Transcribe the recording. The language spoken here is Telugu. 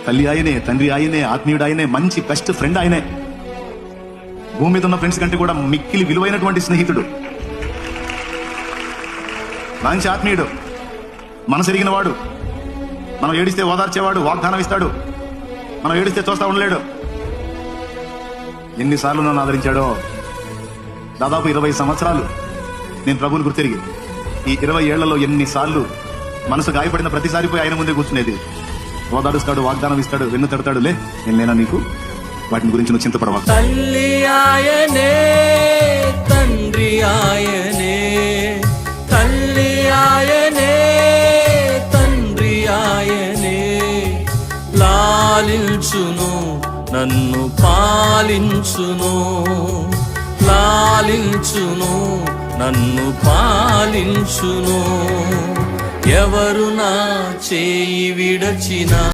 తల్లి ఆయనే, తండ్రి ఆయనే, ఆత్మీయుడు ఆయనే, మంచి బెస్ట్ ఫ్రెండ్ ఆయనే. భూమి మీద ఉన్న ఫ్రెండ్స్ కంటే కూడా మిక్కిలి విలువైనటువంటి స్నేహితుడు, మంచి ఆత్మీయుడు, మనసు ఎరిగిన వాడు, మనం ఏడిస్తే ఓదార్చేవాడు, వాగ్దానం ఇస్తాడు, మనం ఏడిస్తే చూస్తా ఉండలేడు. ఎన్నిసార్లు నన్ను ఆదరించాడో. దాదాపు 20 సంవత్సరాలు నేను ప్రభువుని గుర్తెరిగి, ఈ 20 ఏళ్లలో ఎన్నిసార్లు మనసు గాయపడిన ప్రతిసారి పోయి ఆయన ముందే కూర్చునేది. ఓదారుస్తాడు, వాగ్దానం ఇస్తాడు, వెన్ను తడతాడు. లే, నేను లేనా నీకు? వాటిని గురించి నువ్వు చింతపడవా. తల్లి ఆయనే, తండ్రి ఆయనే, తల్లి ఆయనే, తండ్రి ఆయనే, లాలించును నన్ను పాలించును, లాలించును నన్ను పాలించును. ఎవరు నా చేయి విడచిన